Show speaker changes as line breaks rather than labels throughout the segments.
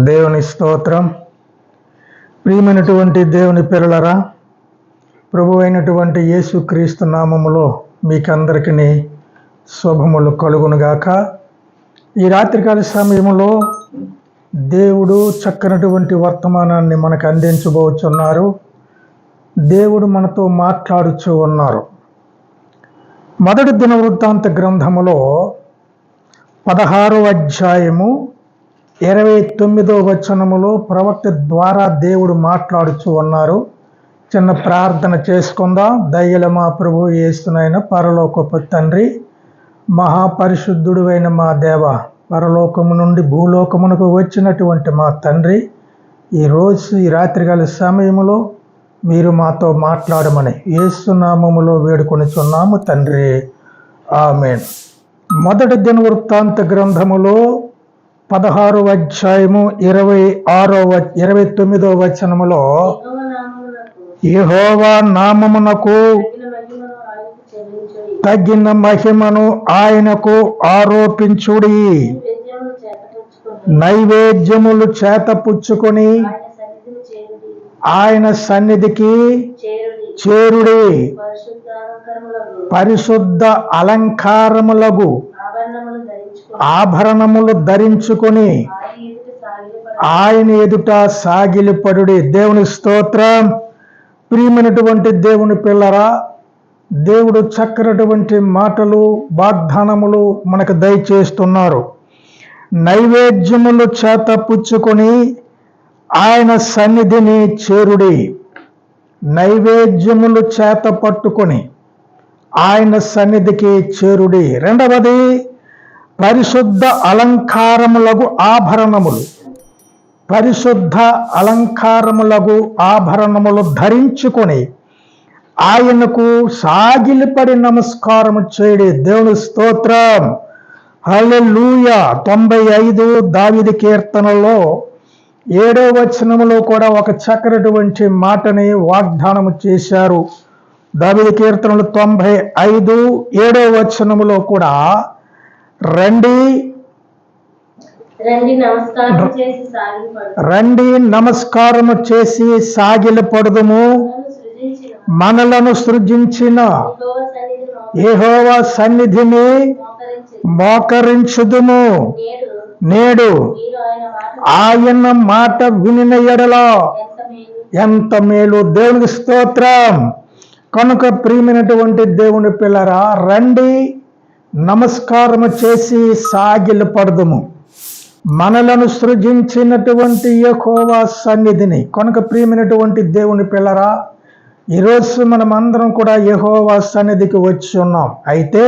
దేవుని స్తోత్రం. ప్రియమైనటువంటి దేవుని పిల్లలరా, ప్రభు అయినటువంటి యేసుక్రీస్తు నామములో మీకందరికీ శుభములు కలుగునుగాక. ఈ రాత్రికాల సమయంలో దేవుడు చక్కనటువంటి వర్తమానాన్ని మనకు అందించబోతున్నారు. దేవుడు మనతో మాట్లాడుచూ ఉన్నారు. మొదటి దినవృత్తాంత గ్రంథములో 16వ అధ్యాయము 29వ వచనములో ప్రవక్త ద్వారా దేవుడు మాట్లాడుచూ ఉన్నారు. చిన్న ప్రార్థన చేసుకుందాం. దయల మా ప్రభు యేసునైన పరలోకపు తండ్రి, మహాపరిశుద్ధుడు అయిన మా దేవ, పరలోకము నుండి భూలోకమునకు వచ్చినటువంటి మా తండ్రి, ఈరోజు ఈ రాత్రికాల సమయములో మీరు మాతో మాట్లాడమని యేసునామములో వేడుకొనిచున్నాము తండ్రి, ఆమేన్. మొదటి దినవృత్తాంత గ్రంథములో 16వ అధ్యాయము 29వ వచనములో యెహోవా నామమునకు తగిన మహిమను ఆయనకు ఆరోపించుడి, నైవేద్యములు చేతపుచ్చుకొని ఆయన సన్నిధికి చేరుడి, పరిశుద్ధ అలంకారములగు ఆభరణములు ధరించుకొని ఆయన ఎదుట సాగిలిపడుడి. దేవుని స్తోత్రం. ప్రియమైనటువంటి దేవుని పిల్లరా, దేవుడు చక్కనటువంటి మాటలు, వాగ్దానములు మనకు దయచేస్తున్నారు. నైవేద్యములు చేత పుచ్చుకొని ఆయన సన్నిధిని చేరుడి, నైవేద్యములు చేత పట్టుకొని ఆయన సన్నిధికి చేరుడి. రెండవది, పరిశుద్ధ అలంకారములగు ఆభరణములు, పరిశుద్ధ అలంకారములగు ఆభరణములు ధరించుకొని ఆయనకు సాగిలిపడి నమస్కారము చేయడి. దేవుని స్తోత్రం. హల్లెలూయా. 95 దావీదు కీర్తనలో 7వ వచనములో కూడా ఒక చక్కనటువంటి మాటని వాగ్దానము చేశారు. దావీదు కీర్తనలు 95 7వ వచనములో కూడా రండి నమస్కారము చేసి సాగిలపడుదుము, మనలను సృజించిన యెహోవా సన్నిధిని మోకరించుదుము. నేడు ఆయన మాట వినిన ఎడల ఎంత మేలు. దేవునికి స్తోత్రం. కనుక ప్రియమైనటువంటి దేవుని పిల్లరా, రండి నమస్కారము చేసి సాగిలపడుదుము, మనలను సృజించినటువంటి యెహోవా సన్నిధిని. కనుక ప్రియమైనటువంటి దేవుని పిల్లరా, ఈరోజు మనం అందరం కూడా యెహోవా సన్నిధికి వచ్చి ఉన్నాం. అయితే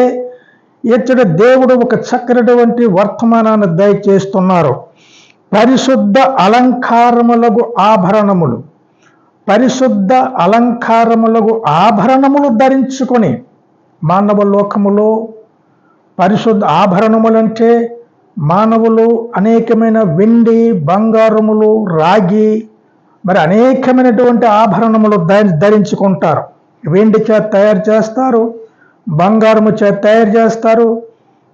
ఇచ్చట దేవుడు ఒక చక్కనటువంటి వర్తమానాన్ని దయచేస్తున్నారు. పరిశుద్ధ అలంకారములకు ఆభరణములు, పరిశుద్ధ అలంకారములకు ఆభరణములు ధరించుకొని, మానవ లోకములో పరిశుద్ధ ఆభరణములంటే మానవులు అనేకమైన వెండి, బంగారములు, రాగి, మరి అనేకమైనటువంటి ఆభరణములు ధరించుకుంటారు. వెండి చేత తయారు చేస్తారు, బంగారము చేత తయారు చేస్తారు,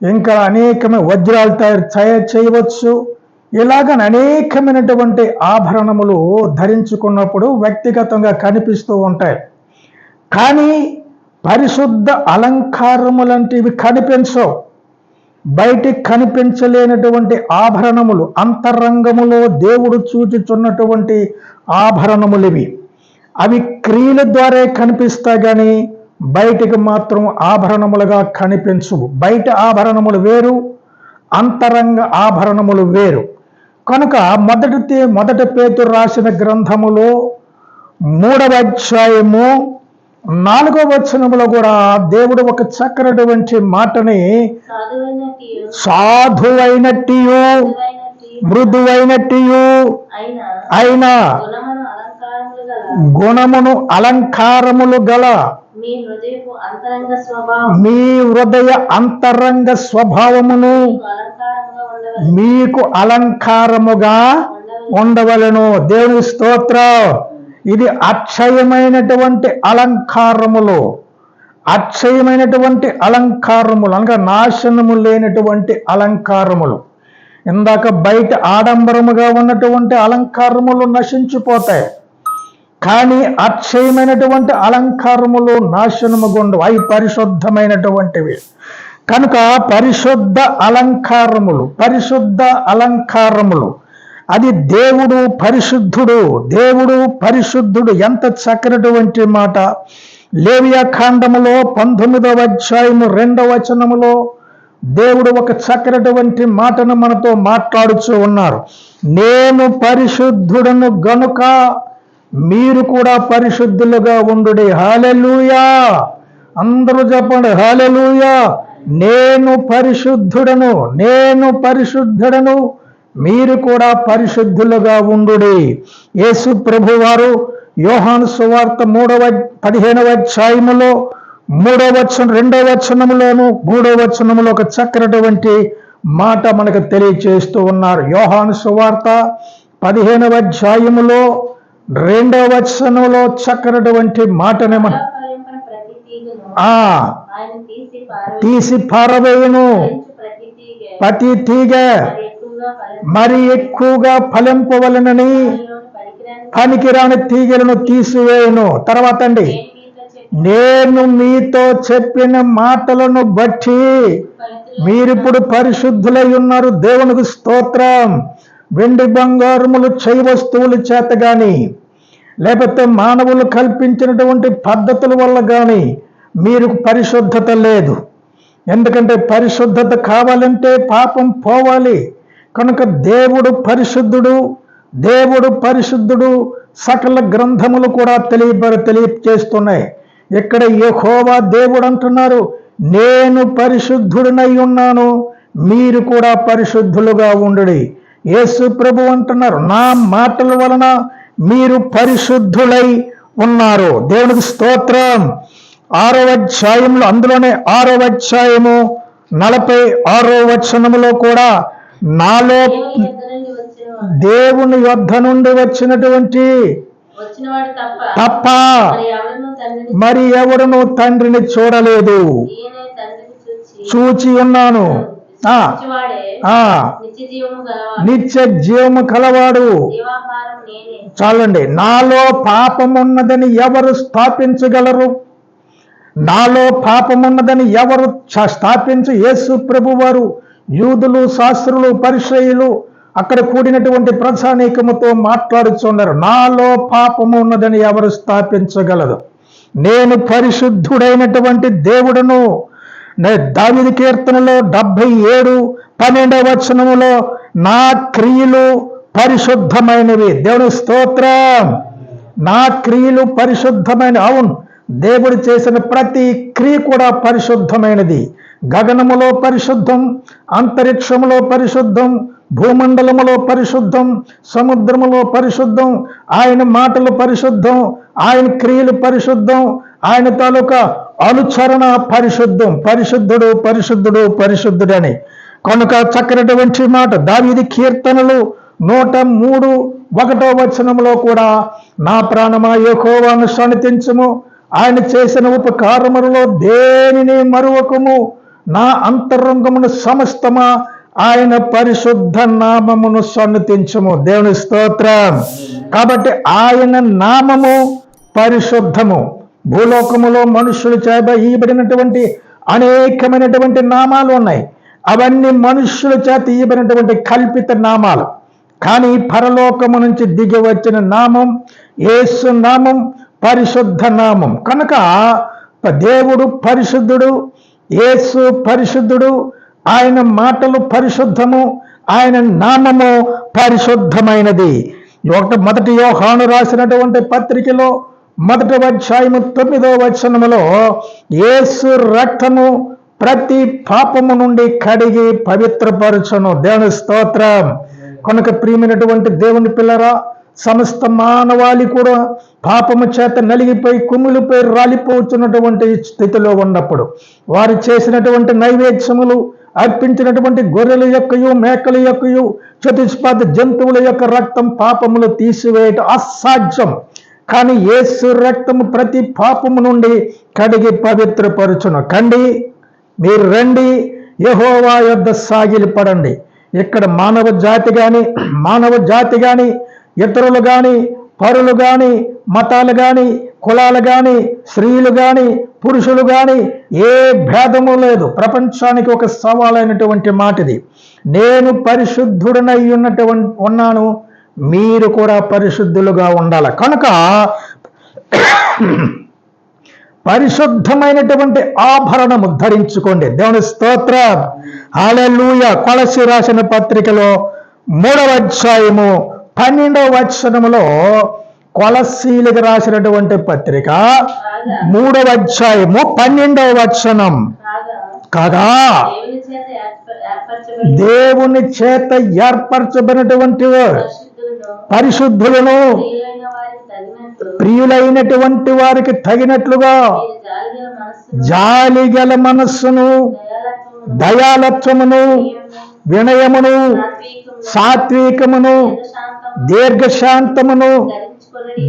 ఇంకా అనేకమైన వజ్రాలు తయారు చేయవచ్చు. ఇలాగ అనేకమైనటువంటి ఆభరణములు ధరించుకున్నప్పుడు వ్యక్తిగతంగా కనిపిస్తూ ఉంటాయి. కానీ పరిశుద్ధ అలంకారములంటివి కనిపించవు. బయటికి కనిపించలేనటువంటి ఆభరణములు, అంతరంగములో దేవుడు చూచుచున్నటువంటి ఆభరణములు ఇవి. అవి క్రియల ద్వారా కనిపిస్తాయి, కానీ బయటికి మాత్రం ఆభరణములుగా కనిపించవు. బయట ఆభరణములు వేరు, అంతరంగ ఆభరణములు వేరు. కనుక మొదటి పేతురు రాసిన గ్రంథములో 3వ అధ్యాయము 4వ వచనములో కూడా దేవుడు ఒక చక్కనటువంటి మాటని, సాధువైనట్టియు మృదువైనట్టియు అయిన గుణమును అలంకారములు గల మీ హృదయ అంతరంగ స్వభావమును మీకు అలంకారముగా ఉండవలెను. దేవుని స్తోత్రం. ఇది అక్షయమైనటువంటి అలంకారములు, అక్షయమైనటువంటి అలంకారములు అనగా నాశనము లేనటువంటి అలంకారములు. ఇందాక బయట ఆడంబరముగా ఉన్నటువంటి అలంకారములు నశించిపోతాయి, కానీ అక్షయమైనటువంటి అలంకారములు నాశనము గుండవు, అవి పరిశుద్ధమైనటువంటివి. కనుక పరిశుద్ధ అలంకారములు అది దేవుడు పరిశుద్ధుడు. ఎంత చక్కనటువంటి మాట! లేవియా కాండములో 19వ అధ్యాయము 2వ వచనములో దేవుడు ఒక చక్కనటువంటి మాటను మనతో మాట్లాడుచూ ఉన్నారు. నేను పరిశుద్ధుడను గనుక మీరు కూడా పరిశుద్ధులుగా ఉండుడి. హల్లెలూయా! అందరూ చెప్పండి హల్లెలూయా! నేను పరిశుద్ధుడను మీరు కూడా పరిశుద్ధులుగా ఉండుడి. యేసు ప్రభు వారు యోహాను సువార్త 15వ అధ్యాయములో 2వ వచనములోను 3వ వచనములో ఒక చక్కనటువంటి మాట మనకు తెలియచేస్తూ ఉన్నారు. యోహాను సువార్త 15వ అధ్యాయములో 2వ వచనంలో చక్కనటువంటి మాటనే తీసి పారవేయును, ప్రతి తీగ మరి ఎక్కువగా ఫలింపవలనని పనికిరాని తీగలను తీసివేయును. తర్వాత అండి, నేను మీతో చెప్పిన మాటలను బట్టి మీరిప్పుడు పరిశుద్ధులై ఉన్నారు. దేవునికి స్తోత్రం. వెండి బంగారములు చేయి వస్తువుల చేత గాని లేకపోతే మానవులు కల్పించినటువంటి పద్ధతుల వల్ల కానీ మీరు పరిశుద్ధత లేదు. ఎందుకంటే పరిశుద్ధత కావాలంటే పాపం పోవాలి. కనుక దేవుడు పరిశుద్ధుడు. సకల గ్రంథములు కూడా తెలియచేస్తున్నాయి. ఇక్కడ యెహోవా దేవుడు అంటున్నారు, నేను పరిశుద్ధుడినై ఉన్నాను, మీరు కూడా పరిశుద్ధులుగా ఉండుడి. యేసు ప్రభు అంటున్నారు, నా మాటల వలన మీరు పరిశుద్ధులై ఉన్నారు. దేవునికి స్తోత్రం. 6వ అధ్యాయంలో, అందులోనే 6వ అధ్యాయము 46వ వచనములో కూడా నాలో దేవుని యొద్ద నుండి వచ్చినటువంటి తప్ప మరి ఎవడును తండ్రిని చూడలేదు, చూచి ఉన్నాను. నిత్య జీవము కలవాడు. చాలండి. నాలో పాపమున్నదని ఎవరు స్థాపించగలరు? నాలో పాపమున్నదని ఎవరు స్థాపించు? యేసు ప్రభు వారు యూదులు, శాస్త్రులు, పరిసయ్యులు అక్కడ కూడినటువంటి ప్రజానీకముతో మాట్లాడుచున్నారు. నాలో పాపము ఉన్నదని ఎవరు స్థాపించగలరు? నేను పరిశుద్ధుడైనటువంటి దేవుడును. దావీదు కీర్తనలో 77:12వ వచనములో నా క్రియలు పరిశుద్ధమైనవి. దేవుని స్తోత్రం. నా క్రియలు పరిశుద్ధమైన. అవును, దేవుడు చేసిన ప్రతి క్రియ కూడా పరిశుద్ధమైనది. గగనములో పరిశుద్ధం, అంతరిక్షములో పరిశుద్ధం, భూమండలములో పరిశుద్ధం, సముద్రములో పరిశుద్ధం. ఆయన మాటలు పరిశుద్ధం, ఆయన క్రియలు పరిశుద్ధం, ఆయన తాలూకా అనుచరణ పరిశుద్ధం. పరిశుద్ధుడని కనుక చక్కనటువంటి మాట. దావీదు కీర్తనలు 103:1వ వచనంలో కూడా నా ప్రాణమా యెహోవాను సన్నిధించుము, ఆయన చేసిన ఉపకారములలో దేనిని మరువకము, నా అంతరంగమును సమస్తమా ఆయన పరిశుద్ధ నామమును సన్నిధించుము. దేవుని స్తోత్రం. కాబట్టి ఆయన నామము పరిశుద్ధము. భూలోకములో మనుషులు చేత ఇయ్యబడినటువంటి అనేకమైనటువంటి నామాలు ఉన్నాయి. అవన్నీ మనుష్యుల చేత ఇయ్యబడినటువంటి కల్పిత నామాలు. కానీ పరలోకము నుంచి దిగి వచ్చిన నామం యేసు నామం, పరిశుద్ధ నామం. కనుక దేవుడు పరిశుద్ధుడు, యేసు పరిశుద్ధుడు, ఆయన మాటలు పరిశుద్ధము, ఆయన నామము పరిశుద్ధమైనది. మొదటి యోహాను రాసినటువంటి పత్రికలో 1వ అధ్యాయము 9వ వచనములో యేసు రక్తము ప్రతి పాపము నుండి కడిగి పవిత్రపరచును. దేవుని స్తోత్రం. కనుక ప్రియమైనటువంటి దేవుని పిల్లరా, సమస్త మానవాళి కూడా పాపము చేత నలిగిపోయి కుమిలిపోయి రాలిపోతున్నటువంటి స్థితిలో ఉన్నప్పుడు వారు చేసినటువంటి నైవేద్యములు, అర్పించినటువంటి గొర్రెల యొక్కయు మేకల యొక్కయు చతుష్పాద జంతువుల యొక్క రక్తం పాపములు తీసివేయటం అసాధ్యం. కానీ యేసు రక్తము ప్రతి పాపము నుండి కడిగి పవిత్రపరచును. కండి, మీరు రండి, యెహోవా యొద్ద సాగిలి పడండి. ఇక్కడ మానవ జాతి గాని ఇతరులు గాని పరులు గాని మతాలు గాని కులాలు గాని స్త్రీలు గాని పురుషులు గాని ఏ భేదము లేదు. ప్రపంచానికి ఒక సవాలైనటువంటి మాట ఇది. నేను పరిశుద్ధుడనై ఉన్నాను, మీరు కూడా పరిశుద్ధులుగా ఉండాలి. కనుక పరిశుద్ధమైనటువంటి ఆభరణము ధరించుకోండి. దేవుని స్తోత్రం, హల్లెలూయా. కొలస్సీ రాసిన పత్రికలో 3వ అధ్యాయము 12వ వచనములో, కొలస్సీలకు రాసినటువంటి పత్రిక 3వ అధ్యాయము 12వ వచనం, కాగా దేవుని చేత ఏర్పరచబడినటువంటి పరిశుద్ధులను ప్రియులైనటువంటి వారికి తగినట్లుగా జాలిగల మనస్సును, దయాలత్వమును, వినయమును, సాత్వికమును, దీర్ఘశాంతమును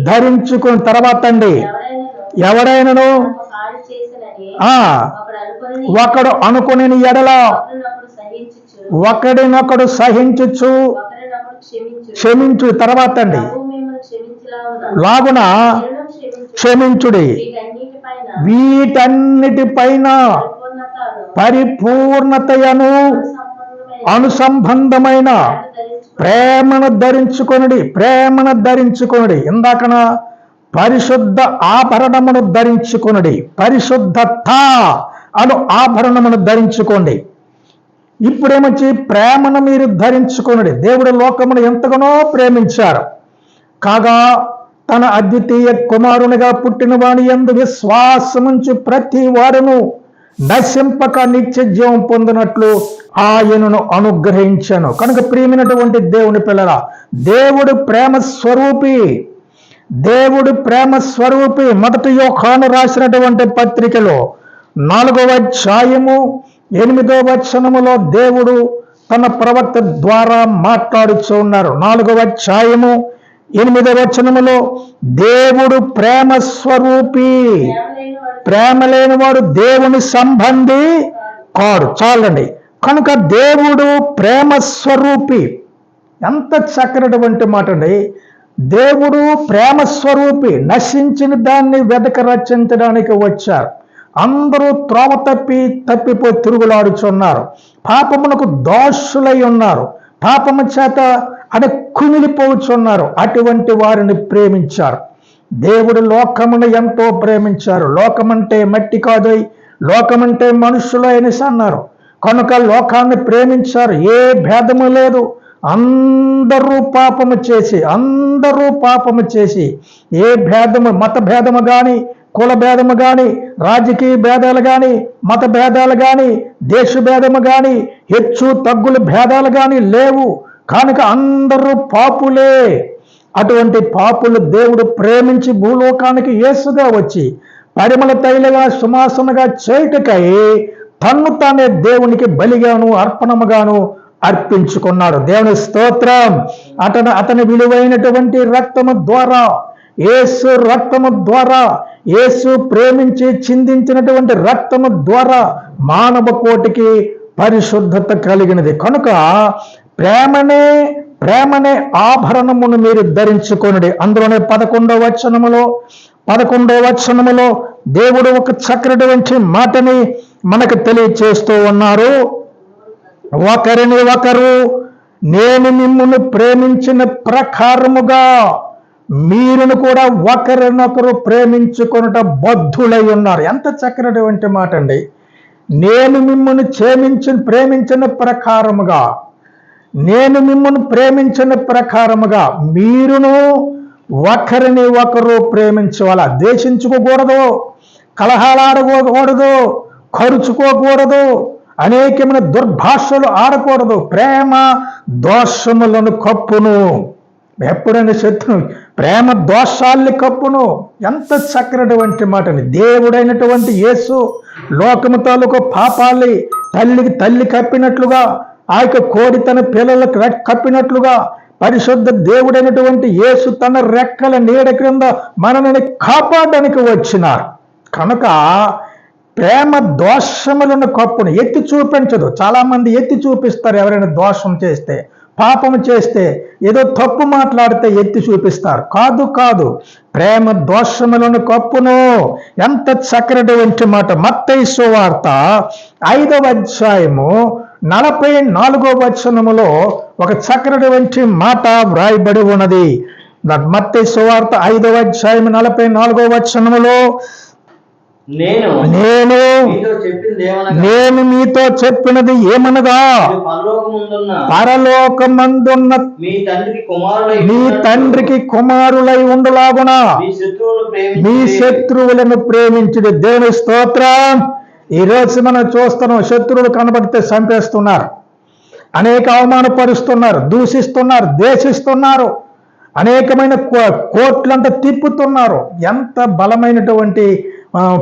ధరించుకుని. తర్వాత అండి, ఎవడైనను ఒకడు అనుకుని ఎడల ఒకడినొకడు సహించుచు క్షమించు. తర్వాత అండి, లాగున క్షమించుడి. వీటన్నిటిపైన పరిపూర్ణతయను అనుసంబంధమైన ప్రేమను ధరించుకొనుడి. ఇందాకన పరిశుద్ధ ఆభరణమును ధరించుకొనుడి. పరిశుద్ధత అను ఆభరణమును ధరించుకోండి. ఇప్పుడేమొచ్చి ప్రేమను మీరు ధరించుకొనుడి. దేవుడు లోకమును ఎంతగానో ప్రేమించారు, కాగా తన అద్వితీయ కుమారునిగా పుట్టిన వాని యందు విశ్వాసముంచు ప్రతి వాడును నశింపక నిత్య జీవం పొందినట్లు ఆయనను అనుగ్రహించాను. కనుక ప్రియమైనటువంటి దేవుని పిల్లల, దేవుడు ప్రేమ స్వరూపి. మొదటి యోహాను రాసినటువంటి పత్రికలో 4వ అధ్యాయము 8వ వచనములో దేవుడు తన ప్రవక్త ద్వారా మాట్లాడుచూ ఉన్నారు. 4వ అధ్యాయము 8వ వచనములో, దేవుడు ప్రేమ స్వరూపి, ప్రేమ లేనివాడు దేవుని సంబంధి కాడు. చాలండి. కనుక దేవుడు ప్రేమ స్వరూపి. ఎంత చక్కనటువంటి మాట అండి. దేవుడు ప్రేమ స్వరూపి. నశించిన దాన్ని వెదక రక్షించడానికి వచ్చారు. అందరూ త్రోవ తప్పిపోయి తిరుగులాడుచున్నారు. పాపమునకు దోషులై ఉన్నారు. పాపము చేత కుమిలిపోవచ్చున్నారు. అటువంటి వారిని ప్రేమించారు. దేవుడు లోకమును ఎంతో ప్రేమించారు. లోకమంటే మట్టి కాదు, లోకమంటే మనుషులు అనేసి అన్నారు. కనుక లోకాన్ని ప్రేమించారు. ఏ భేదము లేదు. అందరూ పాపము చేసి ఏ భేదము, మత భేదము కానీ, కుల భేదము కానీ, రాజకీయ భేదాలు కానీ, మత భేదాలు కానీ, దేశ భేదము కానీ, హెచ్చు తగ్గుల భేదాలు కానీ లేవు. కనుక అందరూ పాపులే. అటువంటి పాపులు దేవుడు ప్రేమించి భూలోకానికి యేసుగా వచ్చి పరిమళ తైలగా సువాసనగా చేయుటకై తన్ను తానే దేవునికి బలిగాను అర్పణముగాను అర్పించుకున్నాడు. దేవుని స్తోత్రం. అతని విలువైనటువంటి రక్తము ద్వారా, యేసు రక్తము ద్వారా, యేసు ప్రేమించి చిందించినటువంటి రక్తము ద్వారా మానవ కోటికి పరిశుద్ధత కలిగినది. కనుక ప్రేమనే ఆభరణమును మీరు ధరించుకొనుడి. అందులోనే 11వ వచనములో దేవుడు ఒక చక్కటి మాటని మనకు తెలియచేస్తూ ఉన్నారు. ఒకరిని ఒకరు నేను మిమ్మును ప్రేమించిన ప్రకారముగా మీరును కూడా ఒకరినొకరు ప్రేమించుకొనుట బద్ధులై ఉన్నారు. ఎంత చక్కటి మాట అండి. నేను మిమ్మును ప్రేమించిన ప్రకారముగా మీరును ఒకరిని ఒకరు ప్రేమించాలా. ద్వేషించుకోకూడదు, కలహాలాడకూడదు, ఖర్చుకోకూడదు, అనేకమైన దుర్భాషలు ఆడకూడదు. ప్రేమ దోషములను కప్పును. ఎప్పుడైనా ప్రేమ దోషాల్ని కప్పును. ఎంత చక్కనటువంటి మాటని. దేవుడైనటువంటి యేసు లోకము తాలూకు పాపాల్ని తల్లి కప్పినట్లుగా, ఆ యొక్క కోడి తన పిల్లలకు కప్పినట్లుగా, పరిశుద్ధ దేవుడైనటువంటి యేసు తన రెక్కల నీడ క్రింద మనల్ని కాపాడడానికి వచ్చినారు. కనుక ప్రేమ దోషములను కప్పును, ఎత్తి చూపించదు. చాలా మంది ఎత్తి చూపిస్తారు. ఎవరైనా దోషం చేస్తే, పాపం చేస్తే, ఏదో తప్పు మాట్లాడితే ఎత్తి చూపిస్తారు. కాదు కాదు, ప్రేమ దోషములను కప్పును. ఎంత చక్కటి మాట. మత్తయి సువార్త 5వ అధ్యాయము 44వ వచనములో ఒక చక్కటి మాట వ్రాయబడి ఉన్నది. మత్తయి సువార్త 5వ అధ్యాయం 44వ వచనములో, నేను మీతో చెప్పినది ఏమనగా, పరలోకమందున్న మీ తండ్రికి కుమారులై ఉండులాగున మీ శత్రువులను ప్రేమించుడి. దేవుని స్తోత్రం. ఈరోజు మనం చూస్తున్నాం, శత్రువులు కనబడితే చంపేస్తున్నారు, అనేక అవమానపరుస్తున్నారు, దూషిస్తున్నారు, ద్వేషిస్తున్నారు, అనేకమైన కోట్లంతా తిప్పుతున్నారు. ఎంత బలమైనటువంటి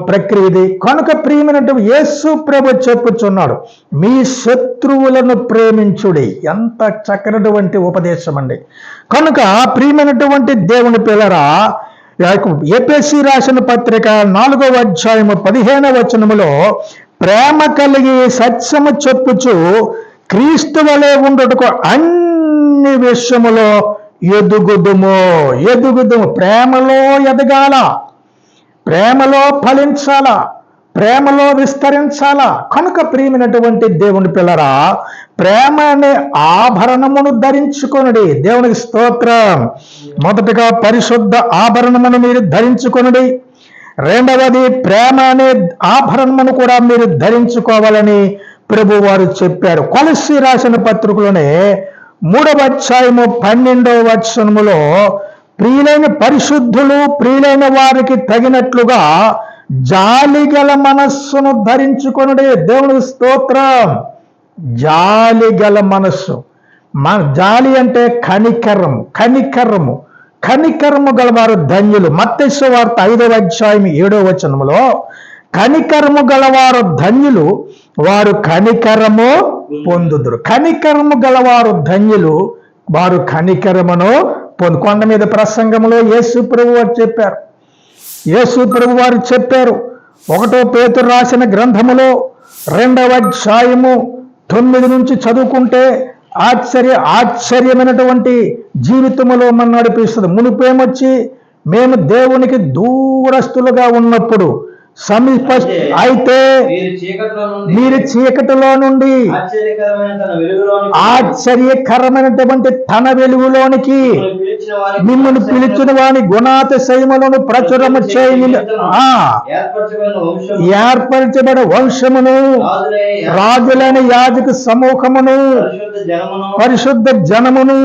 ప్రక్రియ ఇది. కనుక ప్రియమైనటువంటి యేసు ప్రభు చెప్పుచున్నాడు, మీ శత్రువులను ప్రేమించుడి. ఎంత చక్కనటువంటి ఉపదేశం అండి. కనుక ప్రియమైనటువంటి దేవుని పిల్లరా, ఎఫెసీ రాసిన పత్రిక 4వ అధ్యాయము 15వ వచనములో, ప్రేమ కలిగి సత్యము చెప్పుచు క్రీస్తు వలె ఉండుటకు అన్ని విషయములో ఎదుగుదుము. ప్రేమలో ఎదగాల, ప్రేమలో ఫలించాలా, ప్రేమలో విస్తరించాలా. కనుక ప్రియమైనటువంటి దేవుని పిల్లరా, ప్రేమ అనే ఆభరణమును ధరించుకొనుడి. దేవునికి స్తోత్రం. మొదటగా పరిశుద్ధ ఆభరణమును మీరు ధరించుకొనుడి. రెండవది ప్రేమ అనే ఆభరణమును కూడా మీరు ధరించుకోవాలని ప్రభు వారు చెప్పారు. కొలస్సీ రాసిన పత్రికలోనే 3వ అధ్యాయము 12వ వచనములో, ప్రియులైన పరిశుద్ధులు ప్రియులైన వారికి తగినట్లుగా జాలిగల మనస్సును ధరించుకొనుడే. దేవునికి స్తోత్రం. జాలిగల మనస్సు. జాలి అంటే కనికరము గలవారు ధన్యులు. మత్తయి సువార్త 5వ అధ్యాయం 7వ వచనములో, కనికరము గలవారు ధన్యులు, వారు కనికరము పొందుదురు. కనికరము గలవారు ధన్యులు, వారు కనికరమును పొందు. కొండ మీద ప్రసంగంలో యేసు ప్రభు వారు చెప్పారు. 1వ పేతురు రాసిన గ్రంథములో 2వ అధ్యాయము 9 నుంచి చదువుకుంటే ఆశ్చర్యమైనటువంటి జీవితములో మనం నడిపిస్తుంది. మునుపేమొచ్చి మేము దేవునికి దూరస్తులుగా ఉన్నప్పుడు అయితే మీరు చీకటిలో నుండి ఆశ్చర్యకరమైనటువంటి తన వెలుగులోనికి మిమ్మల్ని పిలిచిన వాని గుణాతిశయములను ప్రచురము చేయని ఏర్పరచబడిన వంశమును, రాజులైన యాజక సమూహమును, పరిశుద్ధ జనమును,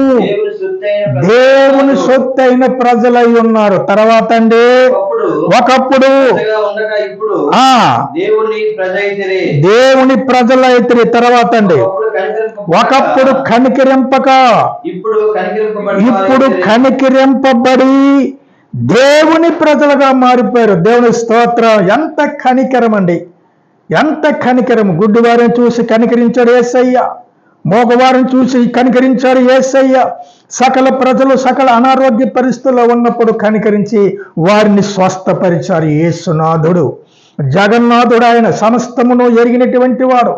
దేవుని సొత్తైన ప్రజలై ఉన్నారు. తర్వాత అండి, ఒకప్పుడు దేవుని ప్రజలైతే, తర్వాత అండి, ఒకప్పుడు కనికరింపక ఇప్పుడు కనికరింపబడి దేవుని ప్రజలుగా మారిపోయారు. దేవుని స్తోత్రం. ఎంత కనికరం అండి, ఎంత కనికరం. గుడ్డివారిని చూసి కనికరించాడు యేసయ్య, మోగవారిని చూసి కనికరించాడు యేసయ్య. సకల ప్రజలు సకల అనారోగ్య పరిస్థితుల్లో ఉన్నప్పుడు కనికరించి వారిని స్వస్థపరిచారు యేసునాథుడు. జగన్నాథుడు ఆయన, సమస్తమును ఎరిగినటువంటి వాడు,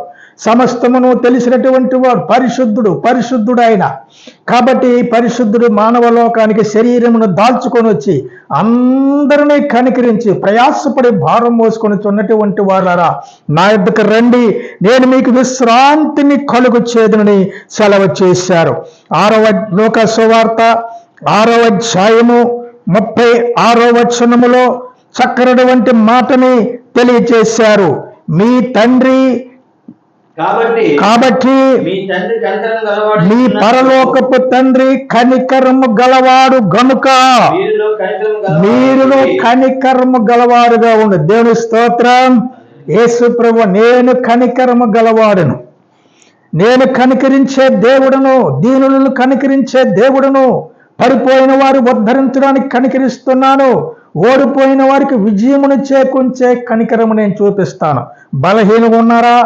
సమస్తమును తెలిసినటువంటి వాడు, పరిశుద్ధుడు ఆయన. కాబట్టి పరిశుద్ధుడు మానవ లోకానికి శరీరమును దాల్చుకొని వచ్చి అందరినీ కనికరించి ప్రయాసపడి భారం మోసుకొని చున్నటువంటి వారారా, నా యొద్దకు రండి, నేను మీకు విశ్రాంతిని కలుగు చేదునని సెలవు చేశారు. 6వ లోకా సువార్త 6వ అధ్యాయము 36వ వచనములో చక్కనటువంటి మాటని తెలియచేశారు. మీ తండ్రి కాబట్టి మీ పరలోకపు తండ్రి కనికరము గలవాడు గనుక మీరును కనికరము గలవారుగా ఉండు. దేవుని స్తోత్రం. యేసు ప్రభు, నేను కనికరము గలవాడును, నేను కనికరించే దేవుడును, దీనులను కనికరించే దేవుడును, పడిపోయిన వారు ఉద్ధరించడానికి కనికరిస్తున్నాను, ఓడిపోయిన వారికి విజయమును చేకూర్చే కనికరము నేను చూపిస్తాను. బలహీనంగా ఉన్నారా?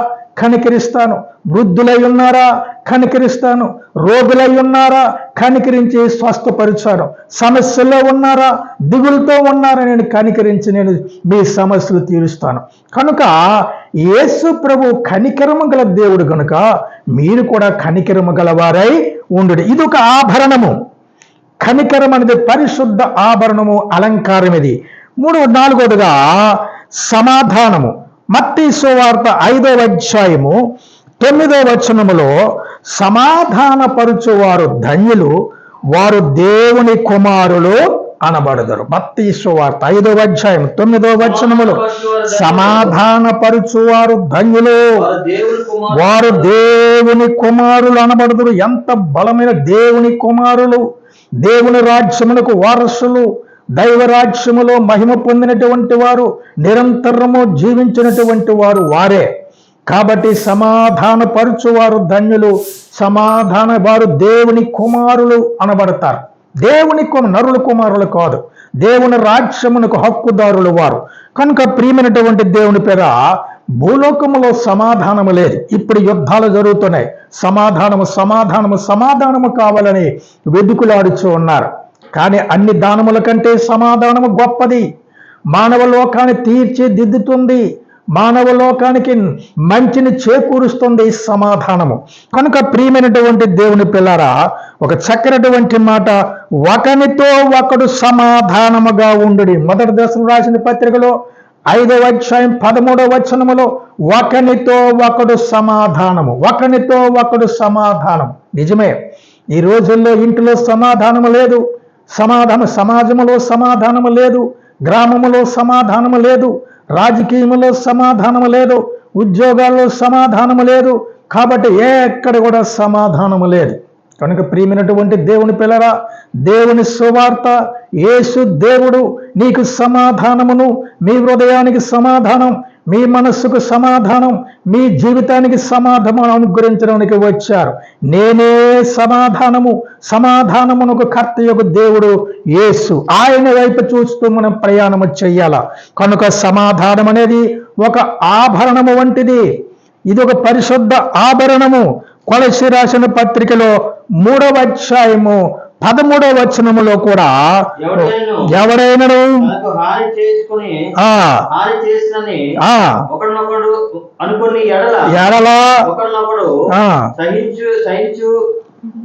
కనికరిస్తాను. వృద్ధులై ఉన్నారా? కనికరిస్తాను. రోగులై ఉన్నారా? కనికరించి స్వస్థపరిచాను. సమస్యల్లో ఉన్నారా? దిగులుతో ఉన్నారా? నేను కనికరించి నేను మీ సమస్యలు తీరుస్తాను. కనుక యేసు ప్రభు కనికరము గల దేవుడు కనుక మీరు కూడా కనికరము గలవారై ఉండు. ఇది ఒక ఆభరణము. కనికరం అనేది పరిశుద్ధ ఆభరణము, అలంకారం. ఇది 4వదిగా సమాధానము. మత్తయి సువార్త 5వ అధ్యాయము 9వ వచనములో సమాధానపరుచువారు ధన్యులు, వారు దేవుని కుమారులు అనబడదరు. మత్తయి సువార్త 5వ అధ్యాయం 9వ వచనములో సమాధానపరుచువారు ధన్యులు, వారు దేవుని కుమారులు అనబడదురు. ఎంత బలమైన దేవుని కుమారులు! దేవుని రాజ్యమునకు వారసులు, దైవ రాజ్యములో మహిమ పొందినటువంటి వారు, నిరంతరము జీవించినటువంటి వారు వారే. కాబట్టి సమాధానపరుచువారు ధన్యులు, వారు దేవుని కుమారులు అనబడతారు. దేవుని నరుల కుమారులు కాదు, దేవుని రాజ్యమునకు హక్కుదారులు వారు. కనుక ప్రియమైనటువంటి దేవుని పేర భూలోకములో సమాధానము లేదు. ఇప్పుడు యుద్ధాలు జరుగుతున్నాయి. సమాధానము కావాలని వెదుకులాడుచూ ఉన్నారు. కానీ అన్ని దానముల కంటే సమాధానము గొప్పది. మానవ లోకాన్ని తీర్చిదిద్దుతుంది, మానవ లోకానికి మంచిని చేకూరుస్తుంది సమాధానము. కనుక ప్రియమైనటువంటి దేవుని పిల్లరా, ఒక చక్కనటువంటి మాట, ఒకనితో ఒకడు సమాధానముగా ఉండుడి. మొదటి దశలో రాసిన పత్రికలో 5వ అధ్యాయం 13వ వచనములో ఒకనితో ఒకడు సమాధానము, ఒకనితో ఒకడు సమాధానం. నిజమే, ఈ రోజుల్లో ఇంటిలో సమాధానము లేదు, సమాజములో సమాధానము లేదు, గ్రామములో సమాధానము లేదు, రాజకీయములో సమాధానము లేదు, ఉద్యోగాల్లో సమాధానము లేదు. కాబట్టి ఎక్కడ కూడా సమాధానము లేదు. కనుక ప్రియమైనటువంటి దేవుని పిల్లరా, దేవుని సువార్త, యేసు దేవుడు నీకు సమాధానమును, మీ హృదయానికి సమాధానం, మీ మనస్సుకు సమాధానం, మీ జీవితానికి సమాధానం అనుగ్రహించడానికి వచ్చారు. నేనే సమాధానమునకు కర్తయొక దేవుడు యేసు. ఆయన వైపు చూస్తూ మనం ప్రయాణము చెయ్యాల. కనుక సమాధానం అనేది ఒక ఆభరణము వంటిది. ఇది ఒక పరిశుద్ధ ఆభరణము. కొలస్సీ రాసిన పత్రికలో 3వ అధ్యాయము 13వ వచనములో కూడా ఎవడైనను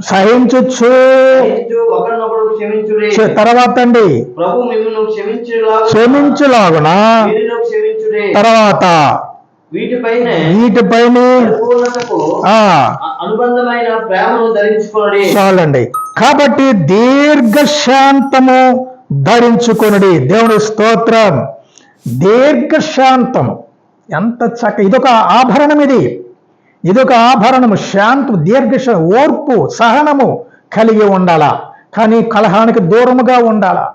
సహించు తర్వాత అండి క్షమించులాగున తర్వాత వీటిపైన అనుబంధమైన ప్రేమను ధరించుకోండి. చాలండి. కాబట్టి దీర్ఘశాంతము ధరించుకొనుడి. దేవుని స్తోత్రం. దీర్ఘశాంతము ఎంత ఇదొక ఆభరణం. ఇదొక ఆభరణము. ఓర్పు, సహనము కలిగి ఉండాలా. కానీ కలహానికి దూరముగా ఉండాలా.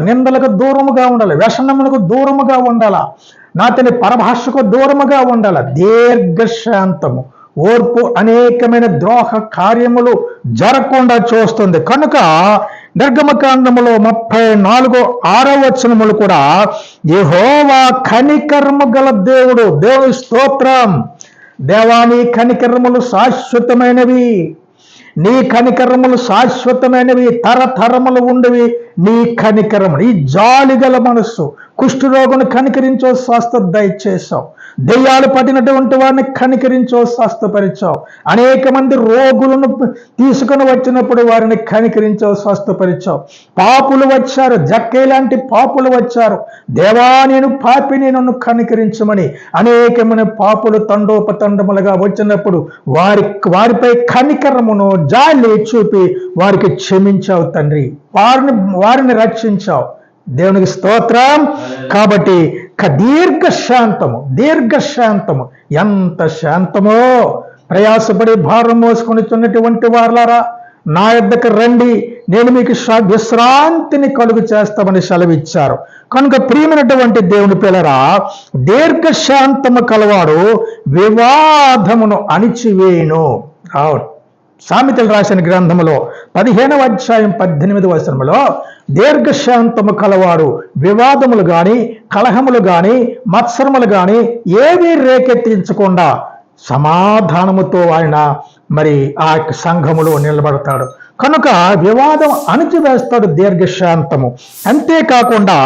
నిందలకు దూరముగా ఉండాలి, వ్యసనములకు దూరముగా ఉండాలా, నాతని పరభాషకు దూరముగా ఉండాలి. దీర్ఘశాంతము, ఓర్పు అనేకమైన ద్రోహ కార్యములు జరగకుండా చూస్తుంది. కనుక నిర్గమకాండములో 34:6 వచనములు కూడా యెహోవా కనికరము గల దేవుడు. దేవుని స్తోత్రం. దేవాని కనికరములు శాశ్వతమైనవి, నీ కనికరములు శాశ్వతమైనవి, తరతరములు ఉండవి నీ కనికరములు. ఈ జాలిగల మనస్సు, కుష్ఠరోగును కనికరించో స్వస్థత దయచేశావు. దెయ్యాలు పట్టినటువంటి వారిని కనికరించో స్వస్థపరిచావు. అనేక మంది రోగులను తీసుకుని వచ్చినప్పుడు వారిని కనికరించో స్వస్థపరిచావు. పాపులు వచ్చారు, జక్కే లాంటి పాపులు వచ్చారు. దేవా నేను పాపిని, నన్ను కనికరించమని. అనేకమైన పాపులు తండోపతండములుగా వచ్చినప్పుడు వారిపై కనికరమును జాలి చూపి వారికి క్షమించావు తండ్రి, వారిని రక్షించావు. దేవునికి స్తోత్రం. కాబట్టి దీర్ఘశాంతము ఎంత శాంతమో! ప్రయాసపడి భారం మోసుకొనిచున్నటువంటి వారులారా, నా యొద్దకు రండి, నేను మీకు విశ్రాంతిని కలుగు చేస్తామని సెలవిచ్చారు. కనుక ప్రియమైనటువంటి దేవుని పిల్లరా, దీర్ఘశాంతము కలవాడు వివాదమును అణిచివేయును. సామెతలు రాసిన గ్రంథములో 15వ అధ్యాయం 18వ వచనములో దీర్ఘశాంతము కలవారు వివాదములు గాని కలహములు గాని మత్సరములు గాని ఏవీ రేకెత్తించకుండా సమాధానముతో ఆయన మరి ఆ సంఘములో నిలబడతాడు. కనుక వివాదం అణిచివేస్తాడు దీర్ఘశాంతము. అంతేకాకుండా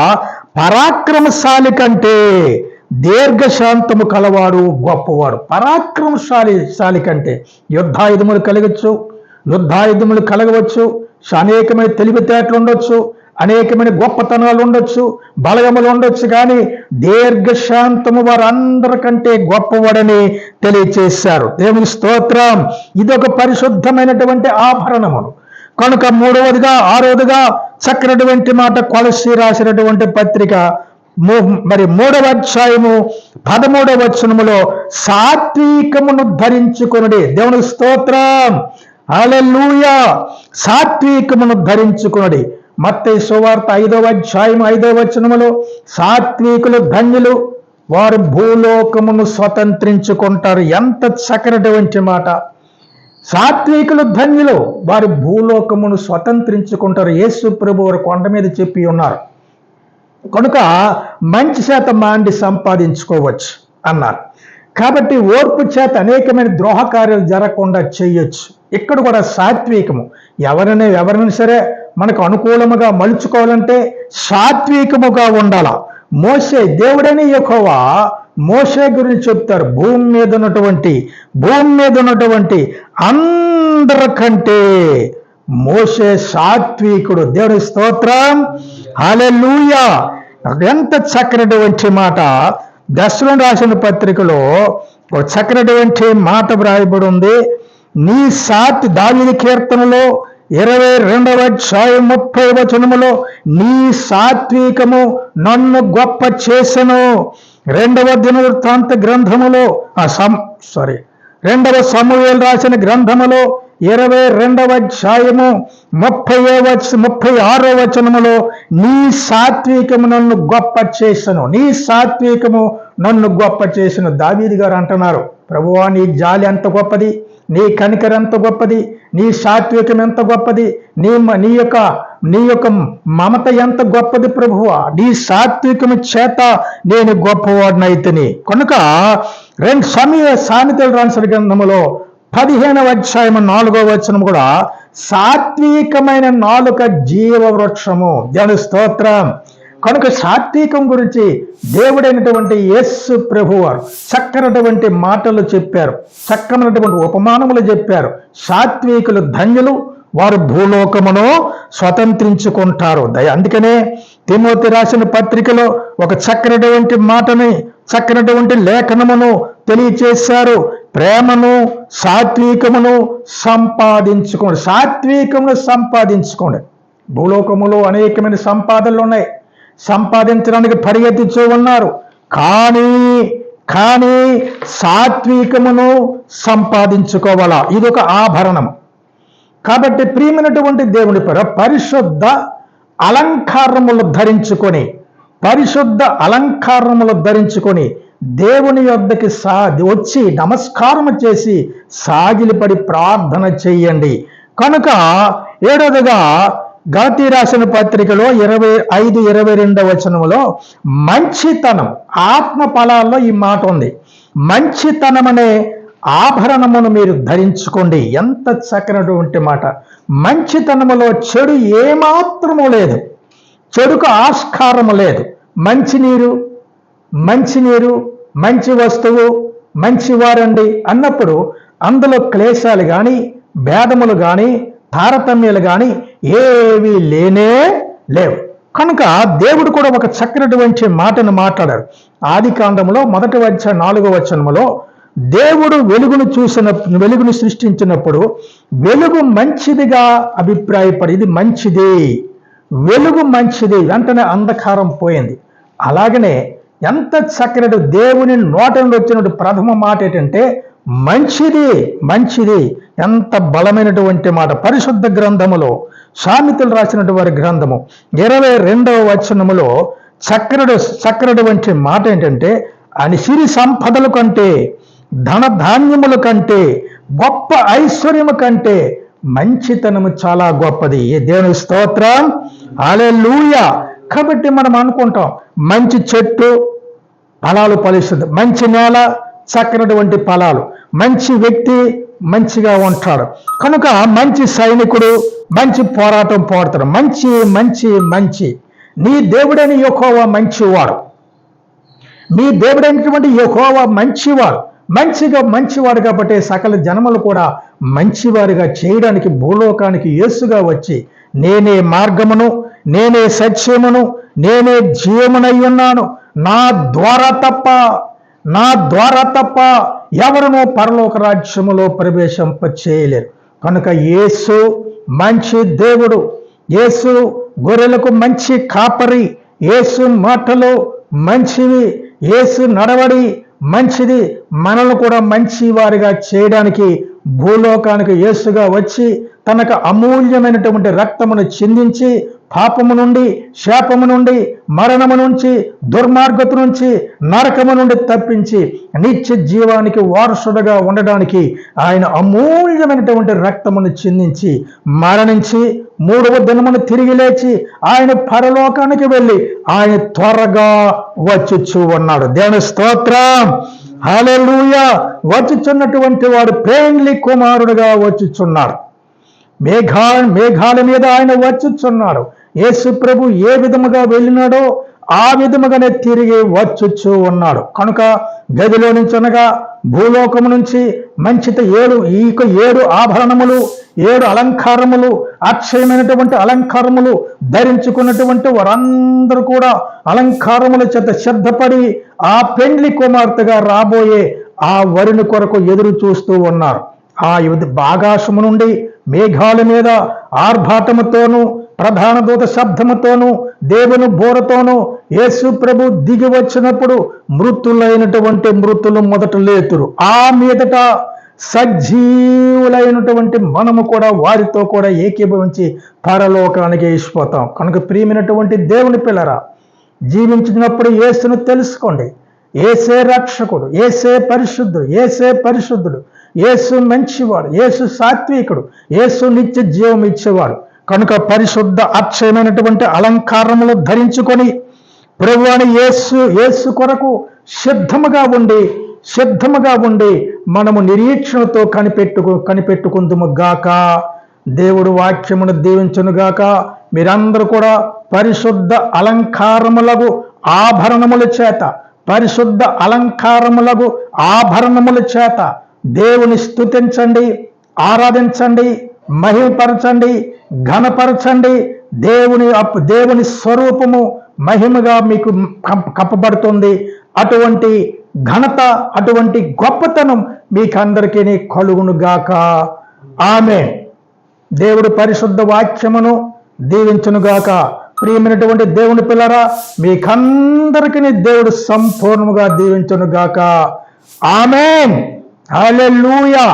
పరాక్రమశాలి కంటే దీర్ఘశాంతము కలవాడు గొప్పవాడు. పరాక్రమశాలి కంటే యుద్ధాయుధములు కలగవచ్చు, అనేకమైన తెలివితేటలు ఉండొచ్చు, అనేకమైన గొప్పతనాలు ఉండొచ్చు, బలగములు ఉండొచ్చు, కానీ దీర్ఘశాంతము వారందరికంటే గొప్పవాడని తెలియచేశారు. దేవుని స్తోత్రం. ఇదొక పరిశుద్ధమైనటువంటి ఆభరణమును. కనుక 6వదిగా చక్కనటువంటి మాట కొలస్సీ రాసినటువంటి పత్రిక మరి 3వ అధ్యాయము 13వ వచనములో సాత్వికమును ధరించుకొనుడి. దేవుని స్తోత్రం. హల్లెలూయా. సాత్వికమును ధరించుకొనుడి. మత్తయి సువార్త 5వ అధ్యాయం 5వ వచనములో సాత్వికులు ధన్యులు, వారు భూలోకమును స్వతంత్రించుకుంటారు. ఎంత చక్కనటువంటి మాట. సాత్వికులు ధన్యులు, వారు భూలోకమును స్వతంత్రించుకుంటారు. యేసు ప్రభు వారు కొండ మీద చెప్పి ఉన్నారు. కనుక మంచి చేత మాండి సంపాదించుకోవచ్చు అన్నారు. కాబట్టి ఓర్పు చేత అనేకమైన ద్రోహ కార్యాలు జరగకుండా చేయొచ్చు. ఇక్కడ కూడా సాత్వికము. ఎవరైనా సరే మనకు అనుకూలముగా మలుచుకోవాలంటే సాత్వికముగా ఉండాల. మోషే, దేవుడని యెహోవా మోషే గురించి చెప్తారు, భూమి మీద ఉన్నటువంటి అందరికంటే మోషే సాత్వికుడు. దేవుని స్తోత్రం. హల్లెలూయా. ఎంత చక్కనటువంటి మాట. దశలో రాసిన పత్రికలో ఒక చక్కనటువంటి మాట వ్రాయబడి ఉంది. నీ దావీదు కీర్తనలో 22వ అధ్యాయం 30వ వచనములో నీ సాత్వికము నన్ను గొప్ప చేసెను. 2వ దినవృత్తాంత గ్రంథములో 2వ సమూయేలు రాసిన గ్రంథములో 22వ అధ్యాయము 36వ వచనములో నీ సాత్వికము నన్ను గొప్ప చేసెను. దావీదు గారు అంటున్నారు, ప్రభువా నీ జాలి ఎంత గొప్పది, నీ కనికరం ఎంత గొప్పది, నీ సాత్వికం ఎంత గొప్పది, నీ యొక్క మమత ఎంత గొప్పది ప్రభువా, నీ సాత్వికము చేత నేను గొప్పవాడినైతిని. కనుక సామెతలు రాసిన గ్రంథములో 15వ అధ్యాయం 4వ వచనం కూడా సాత్వికమైన నాలుక జీవవృక్షము. దేవుని స్తోత్రం. కనుక సాత్వికం గురించి దేవుడైనటువంటి యేసు ప్రభువారు చక్కనటువంటి మాటలు చెప్పారు, చక్కనటువంటి ఉపమానములు చెప్పారు. సాత్వికులు ధన్యులు, వారు భూలోకమును స్వతంత్రించుకుంటారు. అందుకనే తిమోతి రాసిన పత్రికలో ఒక చక్కనటువంటి మాటని, చక్కనటువంటి లేఖనమును తెలియచేశారు. ప్రేమను సాత్వికమును సంపాదించుకోండి. భూలోకములో అనేకమైన సంపాదనలు ఉన్నాయి, సంపాదించడానికి పరిగెత్తించూ ఉన్నారు. కానీ సాత్వికమును సంపాదించుకోవాలా. ఇదొక ఆభరణం. కాబట్టి ప్రియమైనటువంటి దేవుని పరిశుద్ధ అలంకారములు ధరించుకొని దేవుని యొద్దకి వచ్చి నమస్కారం చేసి సాగిలిపడి ప్రార్థన చెయ్యండి. కనుక 7వదిగా గలతీ రాసిన పత్రికలో 25-22 వచనములో మంచితనం, ఆత్మ ఫలాల్లో ఈ మాట ఉంది. మంచితనం అనే ఆభరణమును మీరు ధరించుకోండి. ఎంత చక్కనటువంటి మాట. మంచితనములో చెడు ఏమాత్రము లేదు, చెడుకు ఆస్కారము లేదు. మంచినీరు, మంచి వస్తువు, మంచివారండి అన్నప్పుడు అందులో క్లేశాలు కానీ, భేదములు కానీ, తారతమ్యాలు కానీ ఏవీ లేనే లేవు. కనుక దేవుడు కూడా ఒక చక్కనటువంటి మాటను మాట్లాడారు. ఆదికాండములో 1వ అధ్యాయం 4వ వచనములో దేవుడు వెలుగును సృష్టించినప్పుడు వెలుగు మంచిదిగా అభిప్రాయపడి, ఇది మంచిది, వెలుగు మంచిది, వెంటనే అంధకారం పోయింది. అలాగనే ఎంత చక్కని దేవుని నోట నుండి వచ్చినటువంటి ప్రథమ మాట ఏంటంటే మంచిది. ఎంత బలమైనటువంటి మాట. పరిశుద్ధ గ్రంథములో సామెతలు రాసినటువంటి వారి గ్రంథము 22వ వచనములో చక్కనటువంటి మాట ఏంటంటే, అని సిరి సంపదల కంటే, ధనధాన్యముల కంటే, గొప్ప ఐశ్వర్యము కంటే మంచితనము చాలా గొప్పది. ఏ దేవుని స్తోత్రం, హల్లెలూయా. కాబట్టి మనం అనుకుంటాం మంచి చెట్టు ఫలాలు ఫలిస్తుంది, మంచి నేల చక్కనటువంటి ఫలాలు, మంచి వ్యక్తి మంచిగా ఉంటాడు, కనుక మంచి సైనికుడు మంచి పోరాటం పోడతాడు. మంచి మంచి మంచి నీ దేవుడైన యెహోవా మంచివాడు, మీ దేవుడైనటువంటి యెహోవా మంచివాడు, మంచివాడు కాబట్టి సకల జనములు కూడా మంచివారిగా చేయడానికి భూలోకానికి యేసుగా వచ్చి నేనే మార్గమును, నేనే సత్యమును, నేనే జీవమునై ఉన్నాను, నా ద్వారా తప్ప ఎవరునూ పరలోక రాజ్యములో ప్రవేశింప చేయలేరు. కనుక యేసు మంచి దేవుడు, యేసు గొర్రెలకు మంచి కాపరి, యేసు మాటలు మంచివి, యేసు నడవడి మంచిది. మనల్ని కూడా మంచి వారిగా చేయడానికి భూలోకానికి యేసుగా వచ్చి తనకు అమూల్యమైనటువంటి రక్తమును చిందించి పాపము నుండి, శాపము నుండి, మరణము నుంచి, దుర్మార్గత నుంచి, నరకము నుండి తప్పించి నిత్య జీవానికి వారసుడుగా ఉండడానికి ఆయన అమూల్యమైనటువంటి రక్తమును చిందించి మరణించి 3వ దినమున తిరిగి లేచి ఆయన పరలోకానికి వెళ్ళి ఆయన త్వరగా వచ్చుచూ ఉన్నాడు. దేవుని స్తోత్రం, హల్లెలూయా. వచ్చుచున్నటువంటి వాడు పెండ్లి కుమారుడుగా వచ్చుచున్నాడు. మేఘాల మీద ఆయన వచ్చుచున్నాడు. యేసు ప్రభు ఏ విధముగా వెళ్ళినాడో ఆ విధముగానే తిరిగి వచ్చుచూ ఉన్నాడు. కనుక గదిలో నుంచి అనగా భూలోకము నుంచి మంచిత 7 ఆభరణములు, 7 అలంకారములు, అక్షయమైనటువంటి అలంకారములు ధరించుకున్నటువంటి వారందరూ కూడా అలంకారముల చేత సిద్ధపడి ఆ పెండ్లి కుమార్తెగా రాబోయే ఆ వరుని కొరకు ఎదురు చూస్తూ ఉన్నారు. ఆ ఆకాశము నుండి మేఘాల మీద ఆర్భాటముతోనూ ప్రధాన దూత శబ్దముతోనూ దేవుని బోరతోనూ యేసు ప్రభు దిగి వచ్చినప్పుడు మృతులు మొదట లేతురు. ఆ మీదట సజీవులైనటువంటి మనము కూడా వారితో కూడా ఏకీభవించి పరలోకానికి వేసిపోతాం. కనుక ప్రియమైనటువంటి దేవుని పిల్లరా, జీవించినప్పుడు యేసును తెలుసుకోండి. యేసే రక్షకుడు, యేసే పరిశుద్ధుడు, యేసు మంచివాడు, యేసు సాత్వికుడు, యేసు నిత్య జీవం ఇచ్చేవాడు. కనుక పరిశుద్ధ అక్షయమైనటువంటి అలంకారములు ధరించుకొని ప్రభువైన యేసు కొరకు సిద్ధముగా ఉండి మనము నిరీక్షణతో కనిపెట్టుకుందుము గాక. దేవుడు వాక్యమును దీవించునుగాక. మీరందరూ కూడా పరిశుద్ధ అలంకారములకు ఆభరణముల చేత దేవుని స్తుతించండి, ఆరాధించండి, మహిమపరచండి, ఘనపరచండి. దేవుని స్వరూపము మహిమగా మీకు కప్పబడుతుంది. అటువంటి ఘనత, అటువంటి గొప్పతనం మీకందరికీ కలుగును గాక. ఆమేన్. దేవుడు పరిశుద్ధ వాక్యమును దీవించునుగాక. ప్రియమైనటువంటి దేవుని పిల్లరా, మీకందరికీ దేవుడు సంపూర్ణముగా దీవించునుగాక. ఆమేన్. హల్లెలూయా.